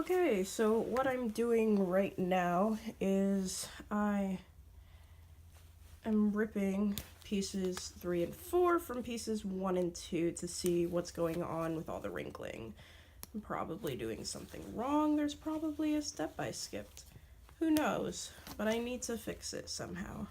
Okay, so what I'm doing right now is I am ripping pieces 3 and 4 from pieces 1 and 2 to see what's going on with all the wrinkling. I'm probably doing something wrong. There's probably a step I skipped. Who knows? But I need to fix it somehow.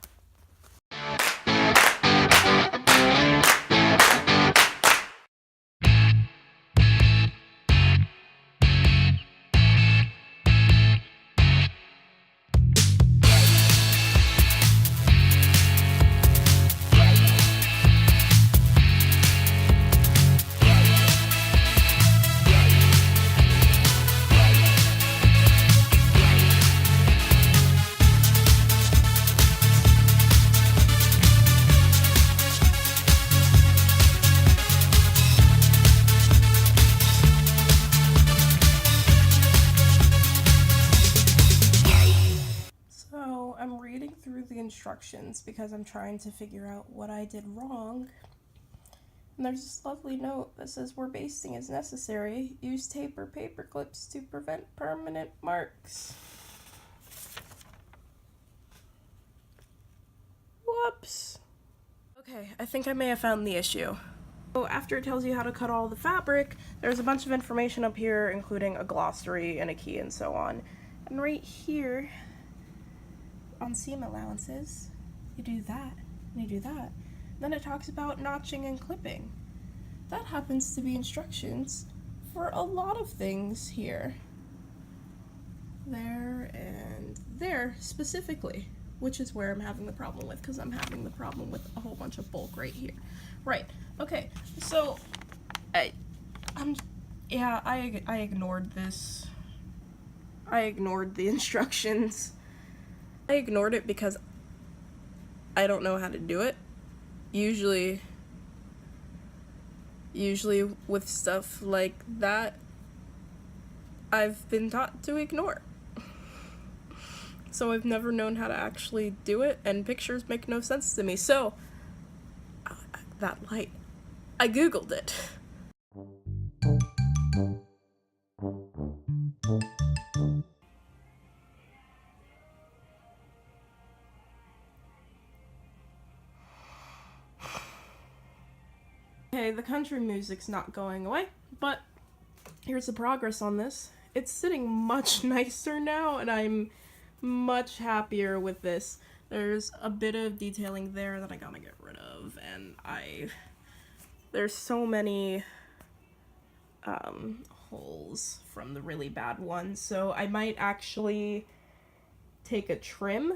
So I'm reading through the instructions because I'm trying to figure out what I did wrong. And there's this lovely note that says where basting is necessary, use tape or paper clips to prevent permanent marks. Whoops. Okay, I think I may have found the issue. So after it tells you how to cut all the fabric, there's a bunch of information up here, including a glossary and a key and so on. And right here, on seam allowances, you do that, and you do that. Then it talks about notching and clipping. That happens to be instructions for a lot of things here. There and there specifically, which is where I'm having the problem with, because I'm having the problem with a whole bunch of bulk right here. Right, okay, so I ignored this. I ignored the instructions. I ignored it because I don't know how to do it. Usually with stuff like that, I've been taught to ignore. So I've never known how to actually do it, and pictures make no sense to me. So, that light, I googled it. Okay, the country music's not going away, but here's the progress on this. It's sitting much nicer now, and I'm much happier with this. There's a bit of detailing there that I gotta get rid of, and there's so many holes from the really bad ones, so I might actually take a trim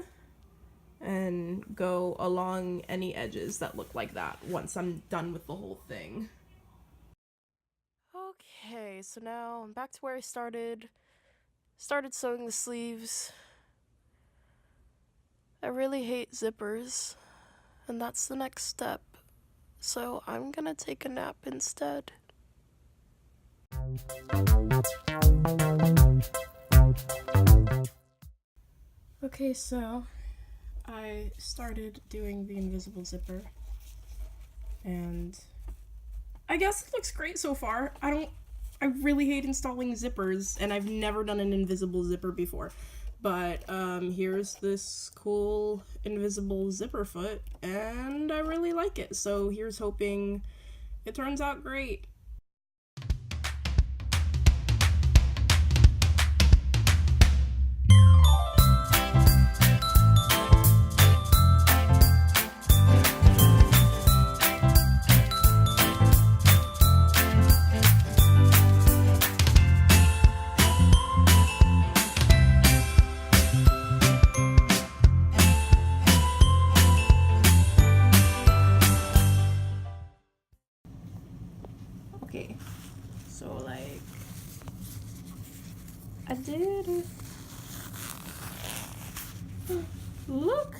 and go along any edges that look like that once I'm done with the whole thing. Okay, so now I'm back to where I started sewing the sleeves. I really hate zippers, and that's the next step, so I'm gonna take a nap instead. Okay, so I started doing the invisible zipper, and I guess it looks great so far. I really hate installing zippers, and I've never done an invisible zipper before. But here's this cool invisible zipper foot, and I really like it. So here's hoping it turns out great. Okay, so like, I did it. Look!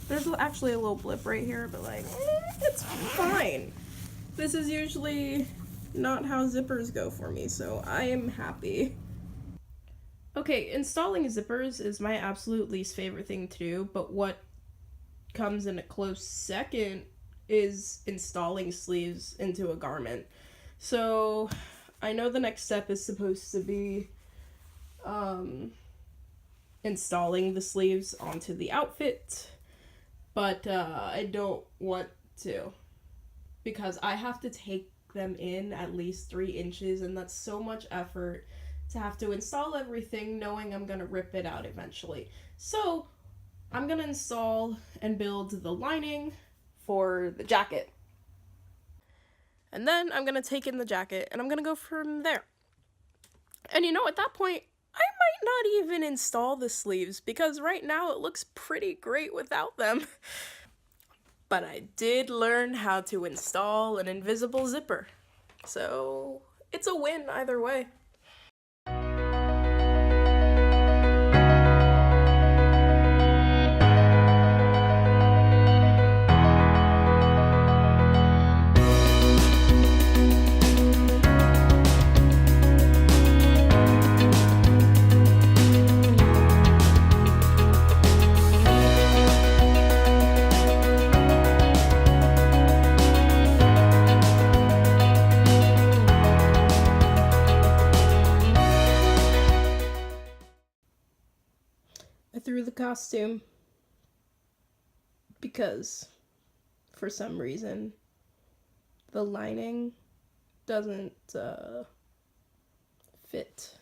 There's actually a little blip right here, but like, it's fine. This is usually not how zippers go for me, so I am happy. Okay, installing zippers is my absolute least favorite thing to do, but what comes in a close second is installing sleeves into a garment. So I know the next step is supposed to be installing the sleeves onto the outfit, but I don't want to, because I have to take them in at least 3 inches, and that's so much effort to have to install everything knowing I'm gonna rip it out eventually. So I'm gonna install and build the lining for the jacket. And then I'm gonna take in the jacket and I'm gonna go from there. And you know, at that point, I might not even install the sleeves, because right now it looks pretty great without them. But I did learn how to install an invisible zipper, so it's a win either way. I threw the costume because, for some reason, the lining doesn't fit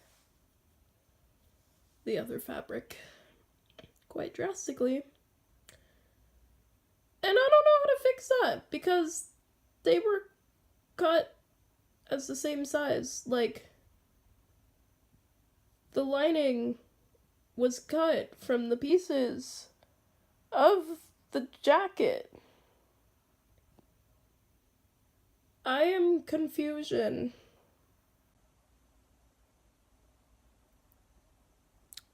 the other fabric quite drastically. And I don't know how to fix that, because they were cut as the same size. Like, the lining was cut from the pieces of the jacket. I am confusion.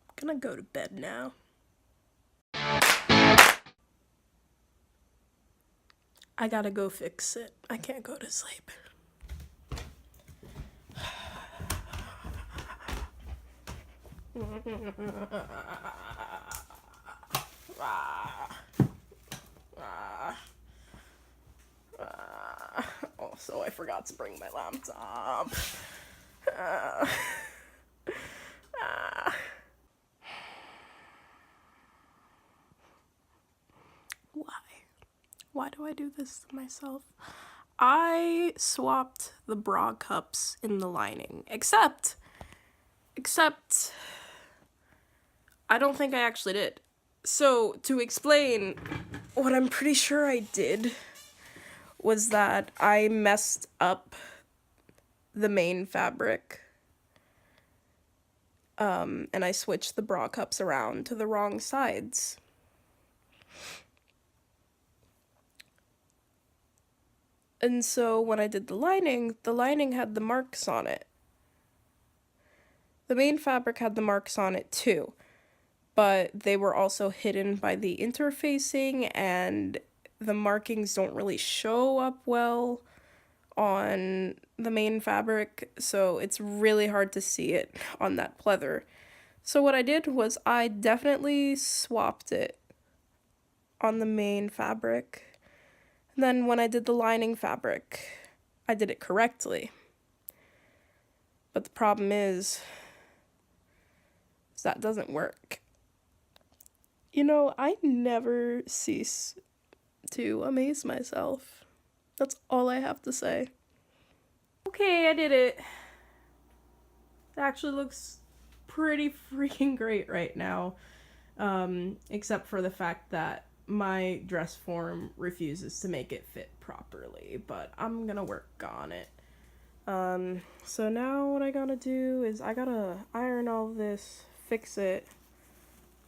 I'm gonna go to bed now. I gotta go fix it. I can't go to sleep. Also, I forgot to bring my laptop. Why do I do this to myself? I swapped the bra cups in the lining, except I don't think I actually did. So, to explain, what I'm pretty sure I did was that I messed up the main fabric, and I switched the bra cups around to the wrong sides. And so when I did the lining had the marks on it. The main fabric had the marks on it too, but they were also hidden by the interfacing, and the markings don't really show up well on the main fabric, so it's really hard to see it on that pleather. So what I did was I definitely swapped it on the main fabric. And then when I did the lining fabric, I did it correctly. But the problem is that doesn't work. You know, I never cease to amaze myself. That's all I have to say. Okay, I did it. It actually looks pretty freaking great right now. Except for the fact that my dress form refuses to make it fit properly, but I'm gonna work on it. So now what I gotta do is I gotta iron all this, fix it,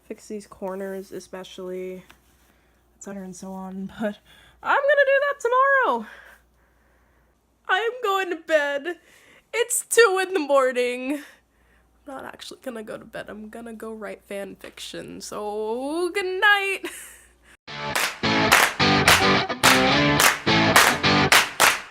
fix these corners especially, etc. and so on, but I'm gonna do that tomorrow! I'm going to bed. It's 2 in the morning. I'm not actually gonna go to bed. I'm gonna go write fan fiction, so good night!